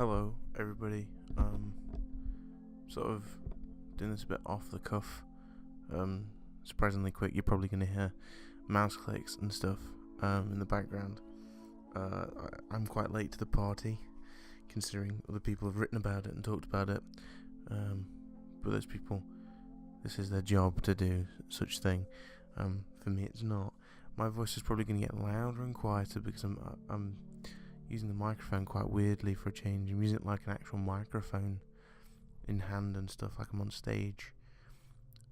Hello, everybody. Sort of doing this a bit off the cuff. Surprisingly quick. You're probably going to hear mouse clicks and stuff in the background. I'm quite late to the party, considering other people have written about it and talked about it. But those people, this is their job to do such thing. For me, it's not. My voice is probably going to get louder and quieter because I'm using the microphone quite weirdly for a change. I'm using it like an actual microphone in hand and stuff, like I'm on stage.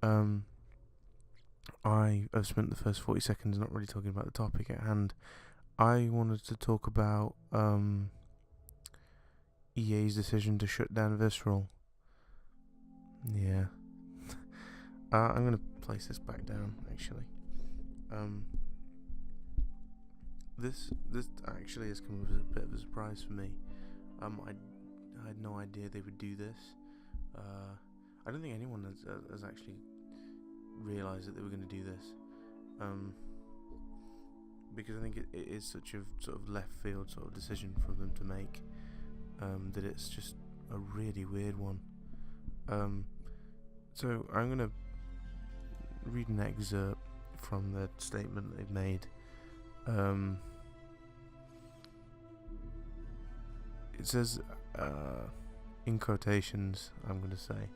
I have spent the first 40 seconds not really talking about the topic at hand. I wanted to talk about EA's decision to shut down Visceral. Yeah. I'm going to place this back down, actually. This actually has come as a bit of a surprise for me. I had no idea they would do this. I don't think anyone has actually realised that they were going to do this. Because I think it is such a sort of left field sort of decision for them to make. That it's just a really weird one. So I'm going to read an excerpt from the statement they've made. It says, in quotations, I'm going to say,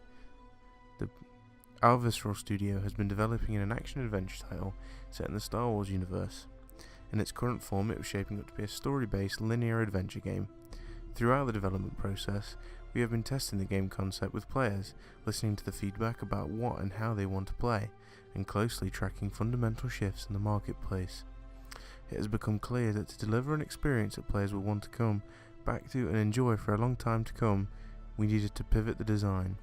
our Visceral studio has been developing an action-adventure title set in the Star Wars universe. In its current form, it was shaping up to be a story-based linear adventure game. Throughout the development process, we have been testing the game concept with players, listening to the feedback about what and how they want to play, and closely tracking fundamental shifts in the marketplace. It has become clear that to deliver an experience that players will want to come back to and enjoy for a long time to come, we needed to pivot the design.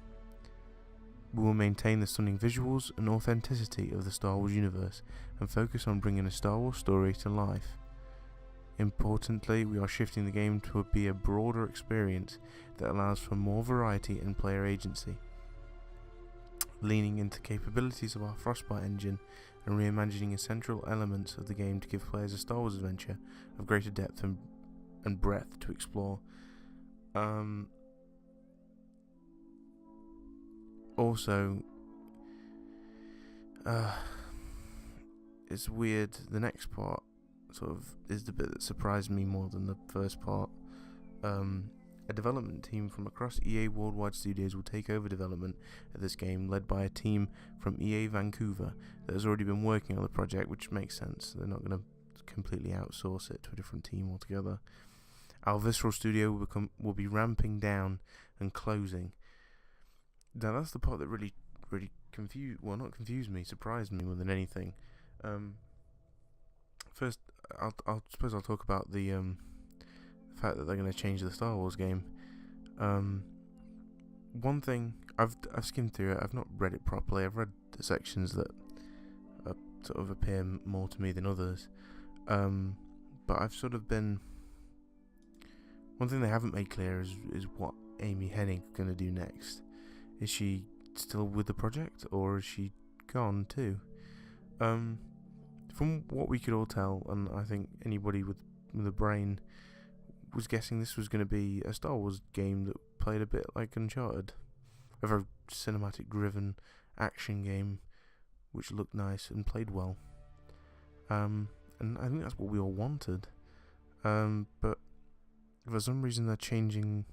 We will maintain the stunning visuals and authenticity of the Star Wars universe and focus on bringing a Star Wars story to life. Importantly, we are shifting the game to be a broader experience that allows for more variety and player agency, leaning into capabilities of our Frostbite engine and reimagining essential elements of the game to give players a Star Wars adventure of greater depth and breadth to explore. Also, it's weird, the next part sort of is the bit that surprised me more than the first part. A development team from across EA Worldwide Studios will take over development of this game, led by a team from EA Vancouver that has already been working on the project, which makes sense. They're not going to completely outsource it to a different team altogether. Our Visceral studio will be ramping down and closing. Now that's the part that really not confused me, surprised me more than anything. First, I'll talk about the fact that they're going to change the Star Wars game. One thing, I've skimmed through it. I've not read it properly. I've read the sections that sort of appear more to me than others. But I've sort of been. One thing they haven't made clear is what Amy Hennig's going to do next. Is she still with the project, or is she gone too? From what we could all tell, and I think anybody with a brain was guessing this was going to be a Star Wars game that played a bit like Uncharted, a very cinematic-driven action game, which looked nice and played well. And I think that's what we all wanted. But for some reason they're changing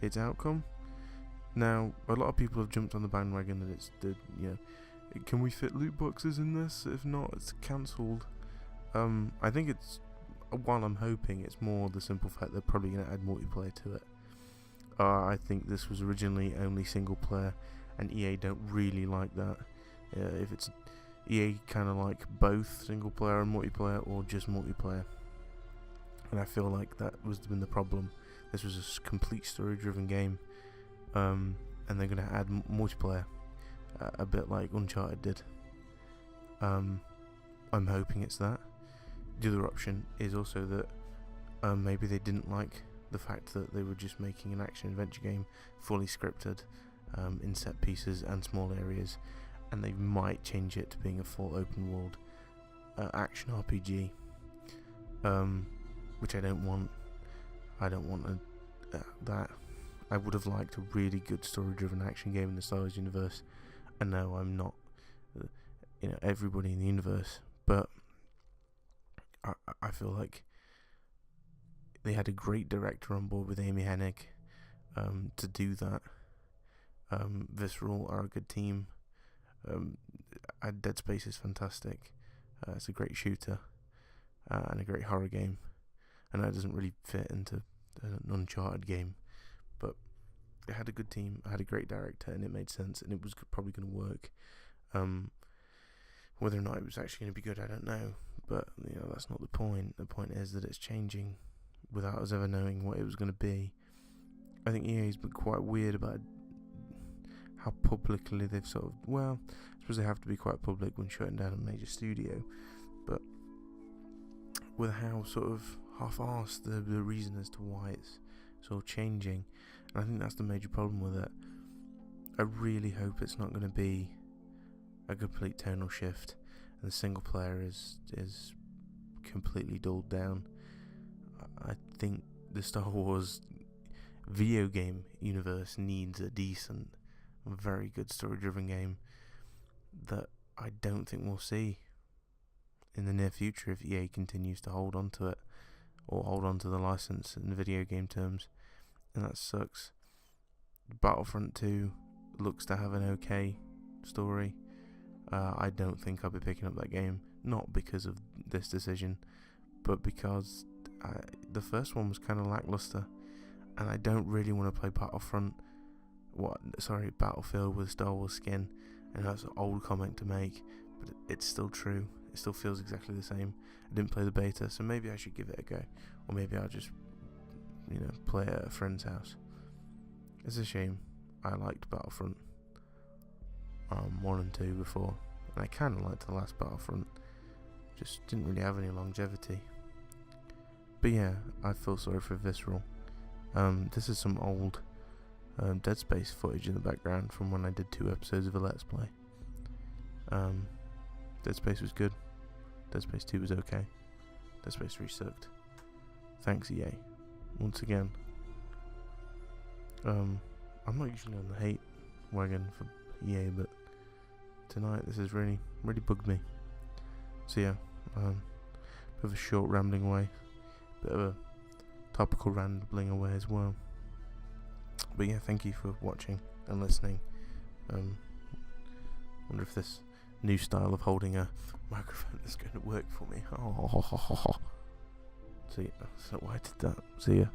its outcome. Now, a lot of people have jumped on the bandwagon that it's can we fit loot boxes in this? If not, it's cancelled. I think it's, while I'm hoping, it's more the simple fact they're probably going to add multiplayer to it. I think this was originally only single player, and EA don't really like that. If it's EA kind of like both single player and multiplayer, or just multiplayer. And I feel like that was been the problem. This was a complete story-driven game, and they're going to add multiplayer, a bit like Uncharted did. I'm hoping it's that. The other option is also that maybe they didn't like the fact that they were just making an action-adventure game fully scripted, in set pieces and small areas, and they might change it to being a full open-world action RPG. Which I don't want. I don't want that I would have liked a really good story-driven action game in the Star Wars universe. I know I'm not, everybody in the universe, but I feel like they had a great director on board with Amy Hennig to do that. Visceral are a good team. Dead Space is fantastic. It's a great shooter and a great horror game. I know it doesn't really fit into an Uncharted game, but it had a good team, it had a great director, and it made sense, and it was probably going to work. Whether or not it was actually going to be good, I don't know, but that's not the point. The point is that it's changing without us ever knowing what it was going to be. I think EA's been quite weird about how publicly they've I suppose they have to be quite public when shutting down a major studio, but with how sort of half-arsed the reason as to why it's sort of changing, and I think that's the major problem with it. I really hope it's not going to be a complete tonal shift and the single player is completely dulled down. I think the Star Wars video game universe needs a decent, very good story-driven game that I don't think we'll see in the near future if EA continues to hold on to it, or hold on to the license in video game terms, and that sucks. Battlefront 2 looks to have an okay story. I don't think I'll be picking up that game, not because of this decision, but because the first one was kind of lackluster, and I don't really want to play Battlefield with Star Wars skin. And that's an old comment to make, but it's still true. It still feels exactly the same. I didn't play the beta, so maybe I should give it a go, or maybe I'll just play it at a friend's house. It's a shame. I liked Battlefront 1 and 2 before, and I kind of liked the last Battlefront. Just didn't really have any longevity. But yeah, I feel sorry for Visceral. This is some old Dead Space footage in the background from when I did 2 episodes of a Let's Play. Dead Space was good. Dead Space 2 was okay. Dead Space 3 sucked. Thanks EA. Once again. I'm not usually on the hate wagon for EA, but tonight this has really bugged me. So yeah, bit of a short rambling away, bit of a topical rambling away as well. But yeah, thank you for watching and listening. Wonder if this new style of holding a microphone is going to work for me. So yeah, that's not why I did that. See ya.